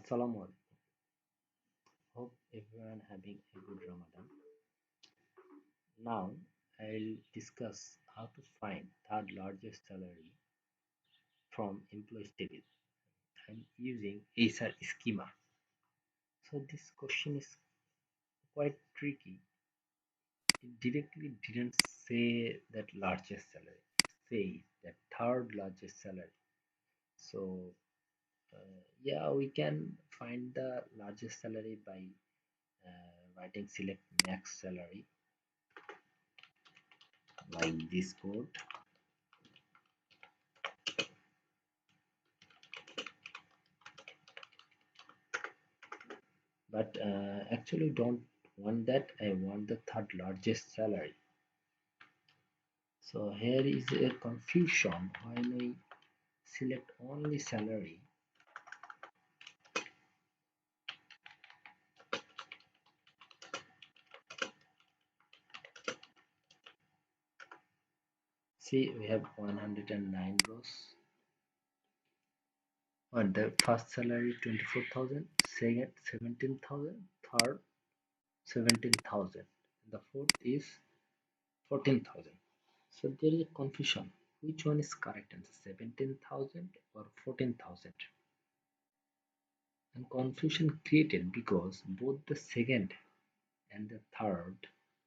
Assalamu alaikum. Hope everyone having a good Ramadan. Now I'll discuss how to find third largest salary from employees table. I'm using ASR schema. So this question is quite tricky. It directly didn't say that largest salary. It says that third largest salary. So yeah, we can find the largest salary by writing select max salary like this code. But actually don't want that. I want the third largest salary. So here is a confusion when I select only salary. See, we have 109 rows. And the first salary 24,000, second 17,000, third 17,000. The fourth is 14,000. So there is a confusion. Which one is correct answer, 17,000 or 14,000? And confusion created because both the second and the third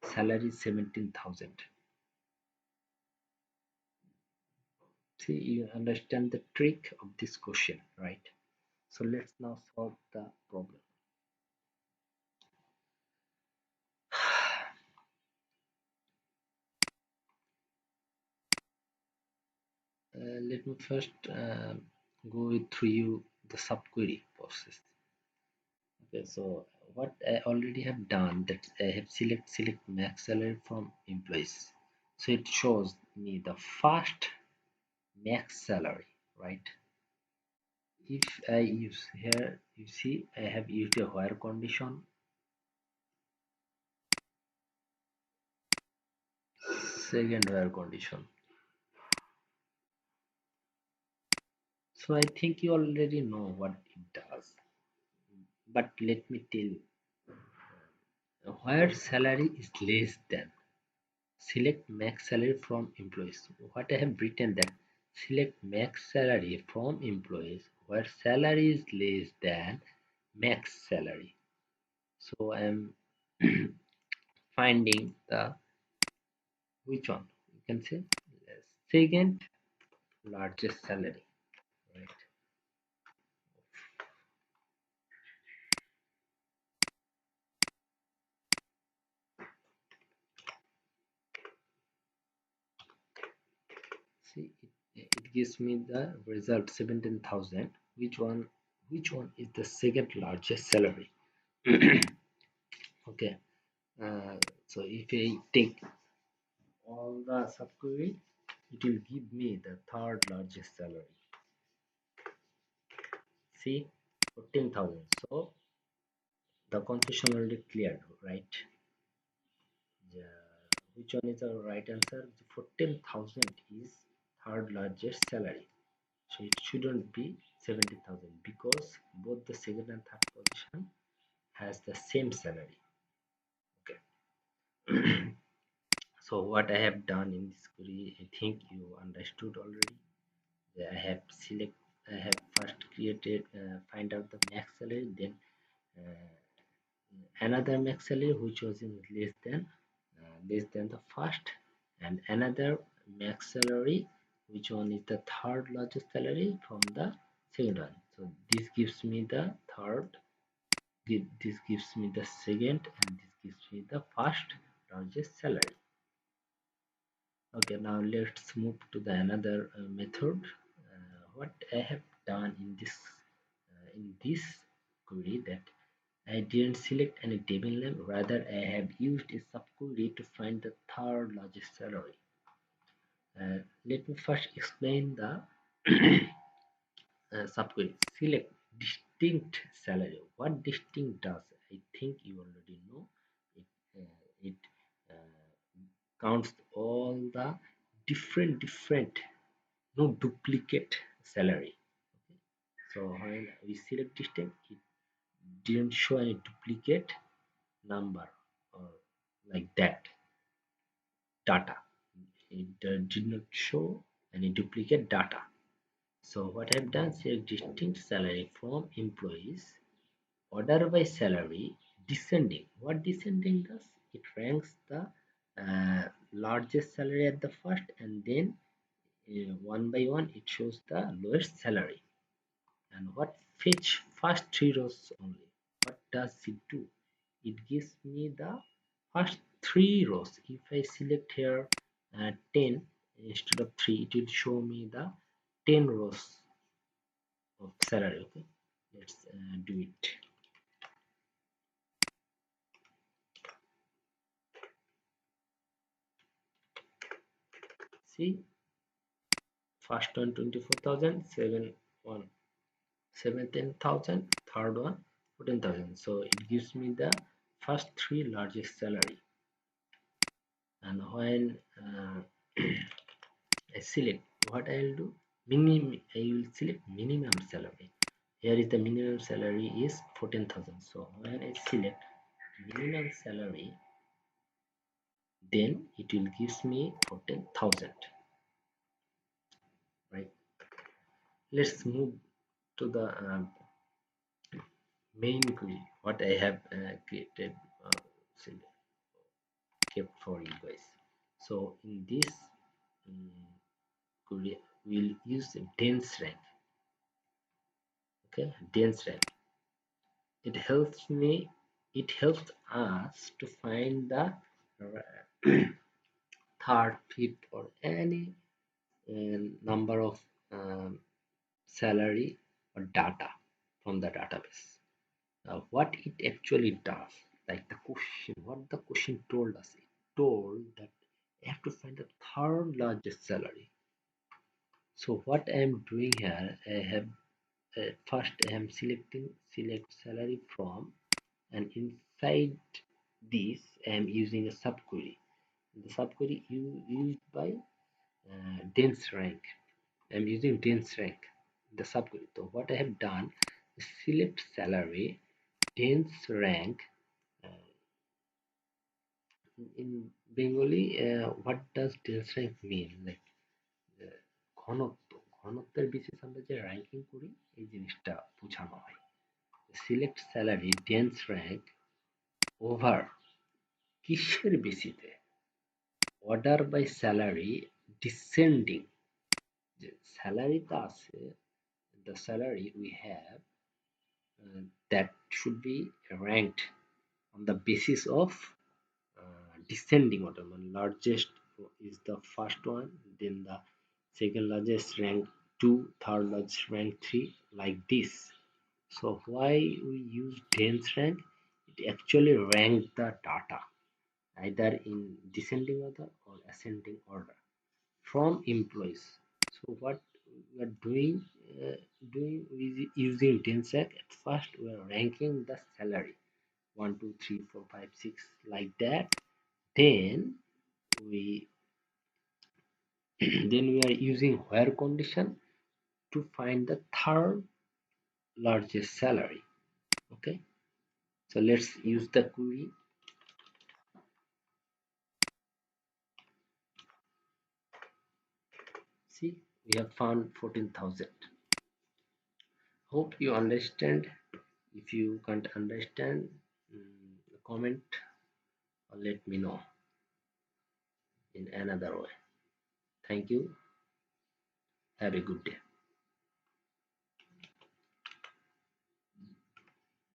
salary is 17,000. See, you understand the trick of this question, right? So let's now solve the problem. Let me first go through you the subquery process. Okay, so what I already have done, that I have select max salary from employees. So it shows me the first max salary, right? If I use here, you see I have used a where condition, second where condition. So I think you already know what it does, but let me tell you. Where salary is less than, select max salary from employees. What I have written that select max salary from employees where salary is less than max salary. So I am finding the which one? You can say second largest salary, right? See, it gives me the result 17,000. Which one is the second largest salary? Okay, so if I take all the subquery, it will give me the third largest salary. See, 14,000. So the confusion already cleared, right? Yeah. Which one is the right answer? 14,000 is third largest salary. So it shouldn't be 70,000 because both the second and third position has the same salary. Okay. So what I have done in this query, I think you understood already. I have first created find out the max salary, then uh, another max salary which was in less than the first, and another max salary which one is the third largest salary from the second one. So this gives me the third, this gives me the second, and this gives me the first largest salary. Okay, now let's move to the another method. What I have done in this query, that I didn't select any table name, rather I have used a subquery to find the third largest salary. Let me first explain the subquery. Select distinct salary. What distinct does, I think you already know. It counts all the different, no duplicate salary. Okay. So when we select distinct, it didn't show any duplicate number or like that data. It did not show any duplicate data. So what I've done, select distinct salary from employees, order by salary, descending. What descending does? It ranks the largest salary at the first, and then one by one it shows the lowest salary. And what fetch first three rows only? What does it do? It gives me the first three rows. If I select here 10 instead of 3, it will show me the 10 rows of salary. Okay, let's do it. See, first one 24,000, second one 17,000, third one 14,000. So it gives me the first three largest salary. And when I select, what I will do, I will select minimum salary. Here is the minimum salary is 14,000. So when I select minimum salary, then it will gives me 14,000. Right. Let's move to the main query. What I have created, kept for you guys. So in this um, query, we'll use a dense rank. Okay, dense rank. It helps me. It helps us to find the third, fifth, or any number of salary or data from the database. What it actually does, like the question, what the question told us, it told that you have to find the third largest salary. So what I am doing here, I have first I am selecting select salary from, and inside this I am using a subquery. The subquery used by dense rank. I am using dense rank, the subquery. So what I have done, select salary, dense rank. Uh, in Bengali, what does dense rank mean? Like ঘনত্ব ঘনত্বের basis আমরা যে ranking করি এই জিনিসটা বোঝানো হয় select salary dense rank over কিসের বেসিতে অর্ডার বাই স্যালারি ডিসেন্ডিং যে স্যালারিটা আছে the salary we have that should be ranked on the basis of descending order. Largest is the first one, then the second largest rank 2, third largest rank 3, like this. So why we use dense rank? It actually rank the data either in descending order or ascending order from employees. So what we are doing with using dense rank, at first we are ranking the salary 1, 2, 3, 4, 5, 6, like that. Then we then we are using where condition to find the third largest salary. Okay, so let's use the query. See, we have found 14,000. Hope you understand. If you can't understand, comment or let me know in another way. Thank you. Have a good day.